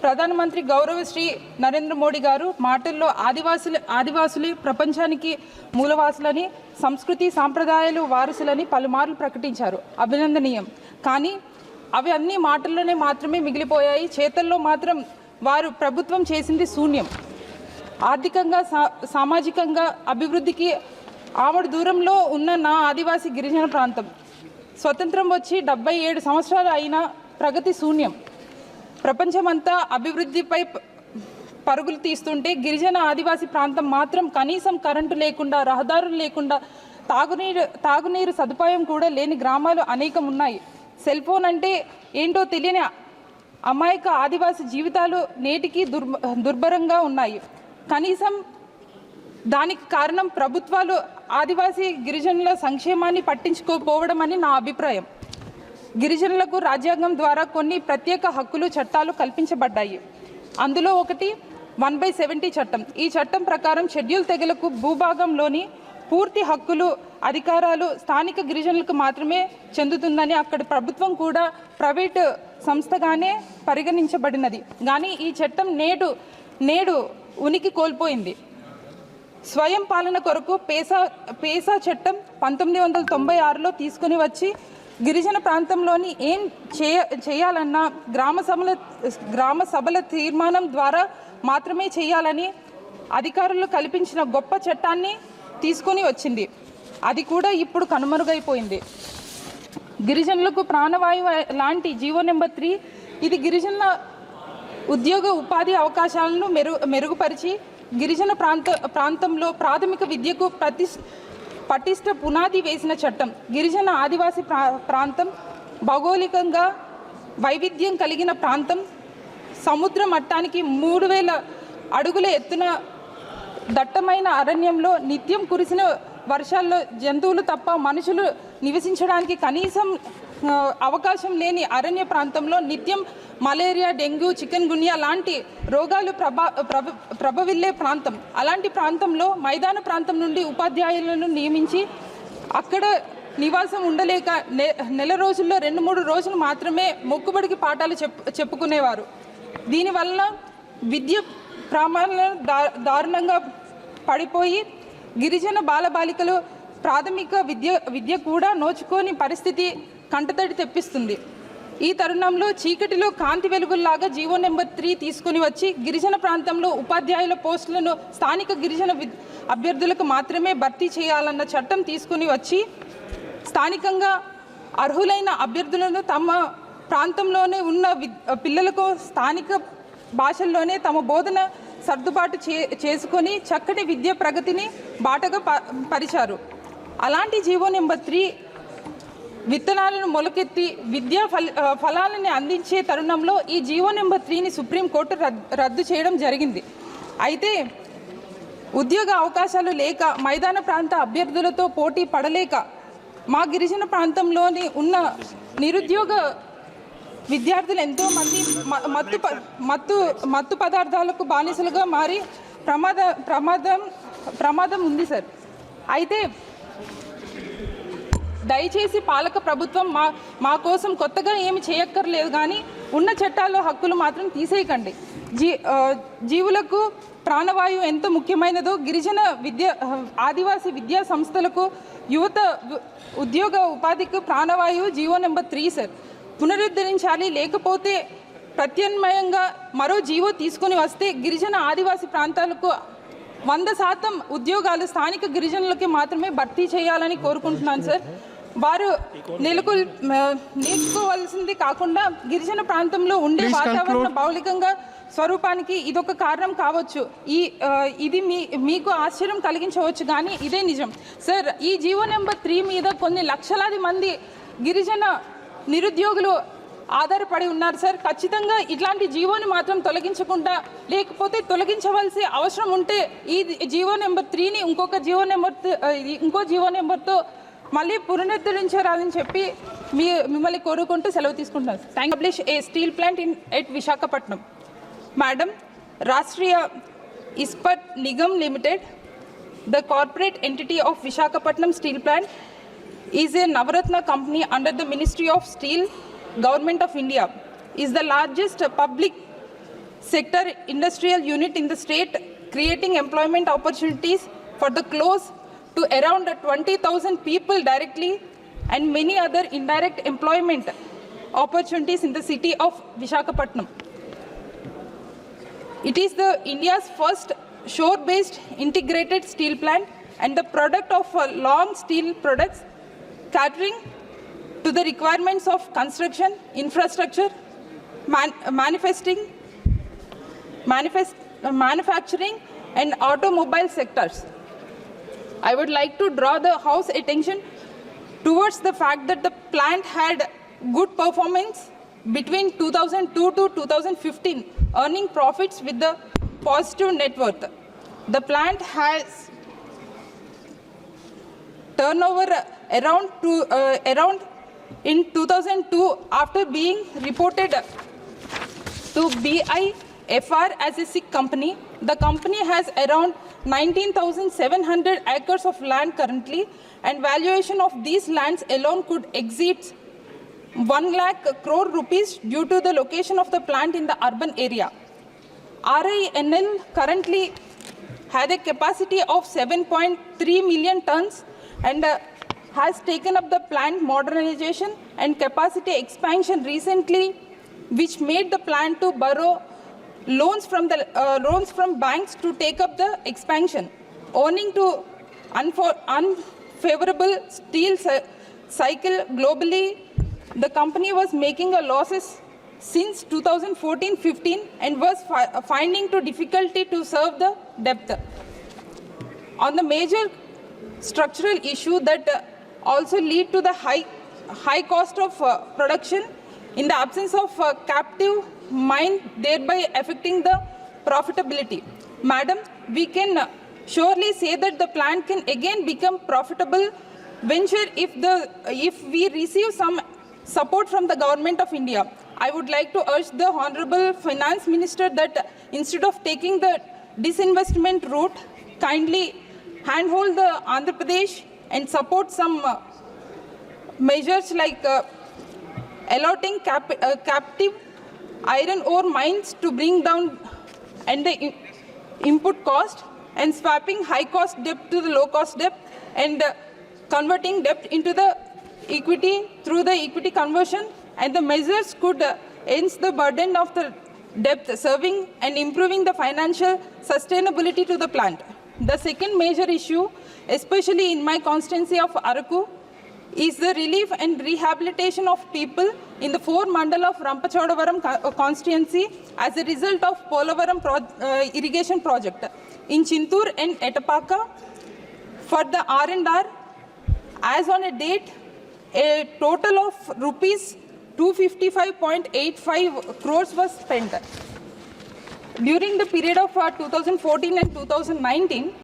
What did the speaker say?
ప్రధానమంత్రి గౌరవ శ్రీ నరేంద్ర మోడీ గారు మాటల్లో ఆదివాసులే ప్రపంచానికి మూలవాసులని, సంస్కృతి సాంప్రదాయాలు వారసులని పలుమార్లు ప్రకటించారు. అభినందనీయం. కానీ అవి అన్ని మాటల్లోనే మాత్రమే మిగిలిపోయాయి. చేతల్లో మాత్రం వారు ప్రభుత్వం చేసింది శూన్యం. ఆర్థికంగా సామాజికంగా అభివృద్ధికి ఆమడు దూరంలో ఉన్న నా ఆదివాసీ గిరిజన ప్రాంతం స్వతంత్రం వచ్చి 77 సంవత్సరాలు అయినా ప్రగతి శూన్యం. ప్రపంచమంతా అభివృద్ధిపై పరుగులు తీస్తుంటే గిరిజన ఆదివాసీ ప్రాంతం మాత్రం కనీసం కరెంటు లేకుండా, రహదారులు లేకుండా, తాగునీరు సదుపాయం కూడా లేని గ్రామాలు అనేకం ఉన్నాయి. సెల్ ఫోన్ అంటే ఏంటో తెలియని అమాయక ఆదివాసీ జీవితాలు నేటికి దుర్భరంగా ఉన్నాయి. కనీసం దానికి కారణం ప్రభుత్వాలు ఆదివాసీ గిరిజనుల సంక్షేమాన్ని పట్టించుకోకపోవడం అని నా అభిప్రాయం. గిరిజనులకు రాజ్యాంగం ద్వారా కొన్ని ప్రత్యేక హక్కులు, చట్టాలు కల్పించబడ్డాయి. అందులో ఒకటి 1/70 చట్టం. ఈ చట్టం ప్రకారం షెడ్యూల్ తెగలకు భూభాగంలోని పూర్తి హక్కులు, అధికారాలు స్థానిక గిరిజనులకు మాత్రమే చెందుతుందని అక్కడి ప్రభుత్వం కూడా ప్రైవేటు సంస్థగానే పరిగణించబడినది. కానీ ఈ చట్టం నేడు ఉనికి కోల్పోయింది. స్వయం పాలన కొరకు పేసా చట్టం 1996లో తీసుకుని వచ్చి గిరిజన ప్రాంతంలోని ఏం చేయాలన్నా గ్రామ సభల తీర్మానం ద్వారా మాత్రమే చేయాలని అధికారులు కల్పించిన గొప్ప చట్టాన్ని తీసుకొని వచ్చింది. అది కూడా ఇప్పుడు కనుమరుగైపోయింది. గిరిజనులకు ప్రాణవాయువు లాంటి జీవో నెంబర్ 3 ఇది గిరిజన ఉద్యోగ ఉపాధి అవకాశాలను మెరుగుపరిచి గిరిజన ప్రాంతంలో ప్రాథమిక విద్యకు పటిష్ట పునాది వేసిన చట్టం. గిరిజన ఆదివాసీ ప్రాంతం భౌగోళికంగా వైవిధ్యం కలిగిన ప్రాంతం. సముద్ర మట్టానికి 3000 అడుగుల ఎత్తున దట్టమైన అరణ్యంలో నిత్యం కురిసిన వర్షాల్లో జంతువులు తప్ప మనుషులు నివసించడానికి కనీసం అవకాశం లేని అరణ్య ప్రాంతంలో నిత్యం మలేరియా, డెంగ్యూ, చికెన్ గున్యా లాంటి రోగాలు ప్రభవిల్లే ప్రాంతం. అలాంటి ప్రాంతంలో మైదాన ప్రాంతం నుండి ఉపాధ్యాయులను నియమించి అక్కడ నివాసం ఉండలేక నెల రోజుల్లో 2-3 రోజులు మాత్రమే మొక్కుబడికి పాఠాలు చెప్పుకునేవారు. దీనివల్ల విద్య ప్రమాణాలు దారుణంగా పడిపోయి గిరిజన బాలబాలికలు ప్రాథమిక విద్య కూడా నోచుకోని పరిస్థితి కంటతడి తెప్పిస్తుంది. ఈ తరుణంలో చీకటిలో కాంతి వెలుగుల్లాగా జీవో నెంబర్ 3 తీసుకుని వచ్చి గిరిజన ప్రాంతంలో ఉపాధ్యాయుల పోస్టులను స్థానిక గిరిజన అభ్యర్థులకు మాత్రమే భర్తీ చేయాలన్న చట్టం తీసుకుని వచ్చి స్థానికంగా అర్హులైన అభ్యర్థులను తమ ప్రాంతంలోనే ఉన్న పిల్లలకు స్థానిక భాషల్లోనే తమ బోధన సర్దుబాటు చేసుకొని చక్కటి విద్య ప్రగతిని బాటగా పరిచారు. అలాంటి జీవో నెంబర్ 3 విత్తనాలను మొలకెత్తి విద్యా ఫలాలను అందించే తరుణంలో ఈ జీవో నెంబర్ 3ని సుప్రీంకోర్టు రద్దు చేయడం జరిగింది. అయితే ఉద్యోగ అవకాశాలు లేక, మైదాన ప్రాంత అభ్యర్థులతో పోటీ పడలేక మా గిరిజన ప్రాంతంలోని ఉన్న నిరుద్యోగ విద్యార్థులు ఎంతోమంది మత్తు పదార్థాలకు బానిసలుగా మారి ప్రమాదం ఉంది సార్. అయితే దయచేసి పాలక ప్రభుత్వం మా కోసం కొత్తగా ఏమి చేయక్కర్లేదు, కానీ ఉన్న చట్టాల్లో హక్కులు మాత్రం తీసేయకండి. జీవులకు ప్రాణవాయువు ఎంత ముఖ్యమైనదో గిరిజన ఆదివాసీ విద్యా సంస్థలకు, యువత ఉద్యోగ ఉపాధికి ప్రాణవాయువు జీవో నెంబర్ 3 సార్ పునరుద్ధరించాలి. లేకపోతే ప్రత్యామ్నాయంగా మరో జీవో తీసుకుని వస్తే గిరిజన ఆదివాసీ ప్రాంతాలకు 100% ఉద్యోగాలు స్థానిక గిరిజనులకి మాత్రమే భర్తీ చేయాలని కోరుకుంటున్నాను సార్. వారు నేర్చుకోవాల్సింది కాకుండా గిరిజన ప్రాంతంలో ఉండే వాతావరణ భౌగోళికంగా స్వరూపానికి ఇదొక కారణం కావచ్చు. ఇది మీకు ఆశ్చర్యం కలిగించవచ్చు, కానీ ఇదే నిజం సార్. ఈ జీవో నెంబర్ 3 మీద కొన్ని లక్షలాది మంది గిరిజన నిరుద్యోగులు ఆధారపడి ఉన్నారు సార్. ఖచ్చితంగా ఇట్లాంటి జీవోని మాత్రం తొలగించకుండా, లేకపోతే తొలగించవలసి అవసరం ఉంటే ఈ జీవో నెంబర్ 3ని ఇంకో జీవో నెంబర్తో మళ్ళీ పునరుద్ధరించాలని చెప్పి మిమ్మల్ని కోరుకుంటూ సెలవు తీసుకుంటున్నాను. establish a steel plant at Visakhapatnam. Madam, Rashtriya Ispat Nigam Limited, the corporate entity of Visakhapatnam Steel Plant, is a Navaratna company under the Ministry of Steel, Government of India. Is the largest public sector industrial unit in the state, creating employment opportunities for the close to around 20,000 people directly and many other indirect employment opportunities in the city of Visakhapatnam. It is the India's first shore-based integrated steel plant and the product of long steel products catering to the requirements of construction, infrastructure, manufacturing and automobile sectors. I would like to draw the House attention towards the fact that the plant had good performance between 2002 to 2015, earning profits with the positive net worth. The plant has turnover around in 2002 after being reported to BIFR as a sick company. The company has around 19,700 acres of land currently, and valuation of these lands alone could exceed 1 lakh crore rupees due to the location of the plant in the urban area. RINL currently had a capacity of 7.3 million tons and has taken up the plant modernization and capacity expansion recently, which made the plant to borrow loans from banks to take up the expansion. Owing to unfavorable steel cycle globally, the company was making a losses since 2014-15 and was finding to difficulty to serve the debt. On the major structural issue that also lead to the high cost of production in the absence of captive mine, thereby affecting the profitability. Madam, we can surely say that the plant can again become profitable venture if we receive some support from the government of India. I would like to urge the Honorable Finance Minister that instead of taking the disinvestment route, kindly handhold the Andhra Pradesh and support some measures like allotting captive iron ore mines to bring down and the input cost and swapping high cost debt to the low cost debt and converting debt into the equity through the equity conversion, and the measures could end the burden of the debt, serving and improving the financial sustainability to the plant. The second major issue, especially in my constituency of Araku, is the relief and rehabilitation of people in the 4 mandal of Rampachodavaram constituency as a result of Polavaram irrigation project. In Chintur and Etapaka, for the R&R, as on a date, a total of rupees 255.85 crores was spent. During the period of 2014 and 2019,